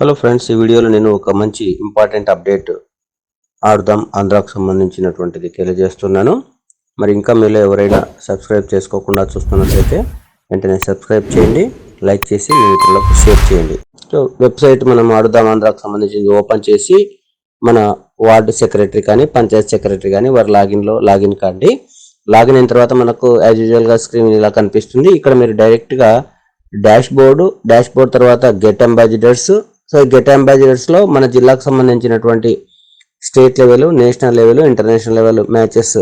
Hello friends, ఈ వీడియోలో నేను ఒక మంచి ఇంపార్టెంట్ అప్డేట్ ఆడుదాం ఆంధ్రాకు సంబంధించినటువంటిది తెలియజేస్తున్నాను. మరి ఇంకా మీలో ఎవరైనా సబ్స్క్రైబ్ చేసుకోకుండా చూస్తున్నట్లయితే వెంటనే సబ్స్క్రైబ్ చేయండి, లైక్ చేసి మీ మిత్రులకు షేర్ చేయండి. సో వెబ్సైట్ మనం ఆడుదాం ఆంధ్రాకు సంబంధించింది ఓపెన్ చేసి మన వార్డు సెక్రటరీ కానీ పంచాయత్ సెక్రటరీ కానీ వారి లాగిన్ కాండి. లాగిన్ అయిన తర్వాత మనకు యాజ్ యూజువల్గా స్క్రీన్ ఇలా కనిపిస్తుంది. ఇక్కడ మీరు డైరెక్ట్గా డాష్ బోర్డ్ తర్వాత get ambassadors. So get ambassadors లో మన జిల్లాకు సంబంధించినటువంటి state level, national level, international level matches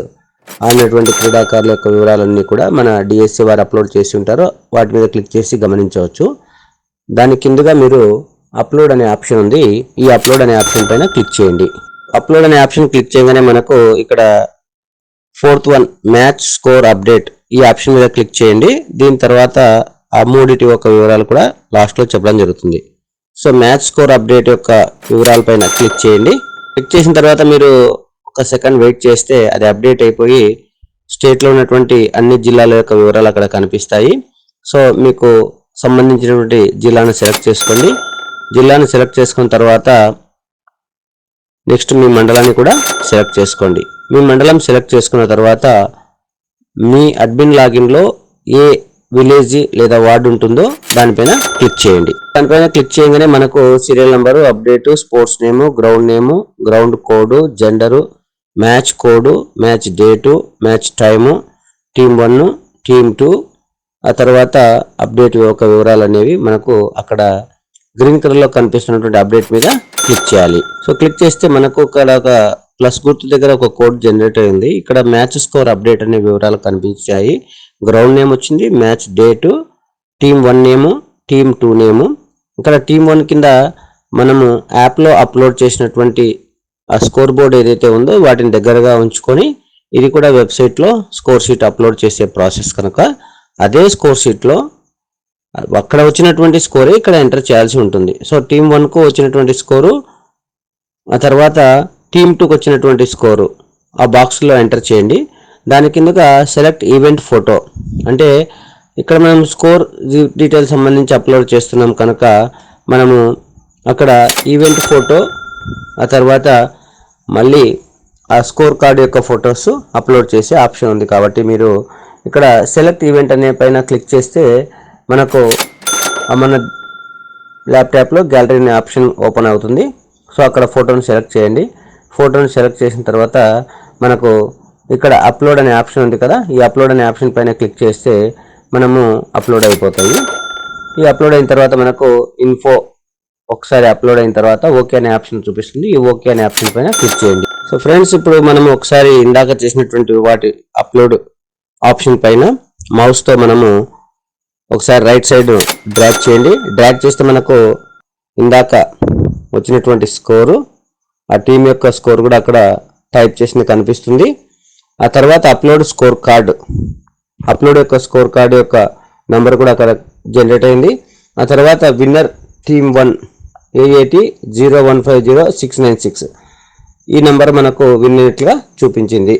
ఆడినటువంటి క్రీడాకారుల యొక్క వివరాలన్నీ కూడా మన డిఎస్సి వారు అప్లోడ్ చేసి ఉంటారు. వాటి మీద క్లిక్ చేసి గమనించవచ్చు. దాని కిందగా మీరు అప్లోడ్ అనే ఆప్షన్ ఉంది. ఈ అప్లోడ్ అనే ఆప్షన్ పైన క్లిక్ చేయండి. అప్లోడ్ అనే ఆప్షన్ క్లిక్ చేయగానే మనకు ఇక్కడ 4th one match score update ఈ ఆప్షన్ మీద క్లిక్ చేయండి. దీని తర్వాత ఆ మూడిటి యొక్క వివరాలు కూడా లాస్ట్లో చెప్పడం జరుగుతుంది. సో మ్యాచ్ స్కోర్ అప్డేట్ యొక్క వివరాలపైన క్లిక్ చేయండి. క్లిక్ చేసిన తర్వాత మీరు ఒక సెకండ్ వెయిట్ చేస్తే అది అప్డేట్ అయిపోయి స్టేట్లో ఉన్నటువంటి అన్ని జిల్లాల యొక్క వివరాలు అక్కడ కనిపిస్తాయి. సో మీకు సంబంధించినటువంటి జిల్లాను సెలెక్ట్ చేసుకోండి. జిల్లాను సెలెక్ట్ చేసుకున్న తర్వాత నెక్స్ట్ మీ మండలాన్ని కూడా సెలెక్ట్ చేసుకోండి. మీ మండలం సెలెక్ట్ చేసుకున్న తర్వాత మీ అడ్మిన్ లాగిన్లో ఏ విలేజ్ లేదా వార్డు ఉంటుందో దానిపైన క్లిక్ చేయండి. దానిపైన క్లిక్ చేయగానే మనకు serial number, update, sports name, ground code, gender, match code, match date, match time, team 1, team 2, ఆ తర్వాత అప్డేట్ యొక్క వివరాలు అనేవి మనకు అక్కడ గ్రీన్ కలర్లో కనిపిస్తున్నటువంటి అప్డేట్ మీద క్లిక్ చేయాలి. సో క్లిక్ చేస్తే మనకు ఇక్కడ ఒక ప్లస్ గుర్తు దగ్గర ఒక కోడ్ జనరేట్ అయింది. ఇక్కడ మ్యాచ్ స్కోర్ అప్డేట్ అనే వివరాలు కనిపించాయి. గ్రౌండ్ నేమ్ వచ్చింది, మ్యాచ్ డేటు, టీమ్ 1 నేము, టీమ్ 2 నేము. ఇక్కడ టీమ్ 1 కింద మనము యాప్లో అప్లోడ్ చేసినటువంటి ఆ స్కోర్ బోర్డ్ ఏదైతే ఉందో వాటిని దగ్గరగా ఉంచుకొని ఇది కూడా వెబ్సైట్లో స్కోర్ షీట్ అప్లోడ్ చేసే ప్రాసెస్ కనుక అదే స్కోర్ షీట్లో అక్కడ వచ్చినటువంటి స్కోరే ఇక్కడ ఎంటర్ చేయాల్సి ఉంటుంది. సో టీమ్ 1కు వచ్చినటువంటి స్కోరు, ఆ తర్వాత టీమ్ 2కు వచ్చినటువంటి స్కోరు ఆ బాక్స్లో ఎంటర్ చేయండి. దాని కిందగా సెలెక్ట్ ఈవెంట్ ఫోటో, అంటే ఇక్కడ మనం స్కోర్ డీటెయిల్స్ సంబంధించి అప్లోడ్ చేస్తున్నాం కనుక మనము అక్కడ ఈవెంట్ ఫోటో, ఆ తర్వాత మళ్ళీ ఆ స్కోర్ కార్డు యొక్క ఫొటోస్ అప్లోడ్ చేసే ఆప్షన్ ఉంది. కాబట్టి మీరు ఇక్కడ సెలెక్ట్ ఈవెంట్ అనే పైన క్లిక్ చేస్తే మనకు మన ల్యాప్టాప్లో గ్యాలరీ అనే ఆప్షన్ ఓపెన్ అవుతుంది. సో అక్కడ ఫోటోని సెలెక్ట్ చేయండి. ఫోటోని సెలెక్ట్ చేసిన తర్వాత మనకు ఇక్కడ అప్లోడ్ అనే ఆప్షన్ ఉంది కదా, ఈ అప్లోడ్ అనే ఆప్షన్ పైన క్లిక్ చేస్తే మనము అప్లోడ్ అయిపోతాయి. ఈ అప్లోడ్ అయిన తర్వాత మనకు ఇన్ఫో ఒకసారి అప్లోడ్ అయిన తర్వాత ఓకే అనే ఆప్షన్ చూపిస్తుంది. ఈ ఓకే అనే ఆప్షన్ పైన క్లిక్ చేయండి. సో ఫ్రెండ్స్, ఇప్పుడు మనము ఒకసారి ఇందాక చేసినటువంటి వాటి అప్లోడ్ ఆప్షన్ పైన మౌస్తో మనము ఒకసారి రైట్ సైడ్ డ్రాగ్ చేయండి. డ్రాగ్ చేస్తే మనకు ఇందాక వచ్చినటువంటి స్కోరు, ఆ టీం యొక్క స్కోర్ కూడా అక్కడ టైప్ చేసింది కనిపిస్తుంది. ఆ తర్వాత అప్లోడ్ స్కోర్ కార్డు, అప్లోడ్ యొక్క స్కోర్ కార్డు యొక్క నెంబర్ కూడా అక్కడ జనరేట్ అయింది. ఆ తర్వాత విన్నర్ టీమ్ 1 AAT 0150696 ఈ నెంబర్ మనకు విన్ అయినట్లుగా చూపించింది.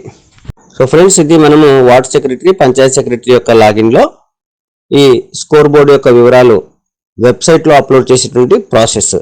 సో ఫ్రెండ్స్, ఇది మనము వార్డ్ సెక్రటరీ, పంచాయత్ సెక్రటరీ యొక్క లాగిన్లో ఈ స్కోర్ బోర్డు యొక్క వివరాలు వెబ్సైట్లో అప్లోడ్ చేసేటువంటి ప్రాసెస్.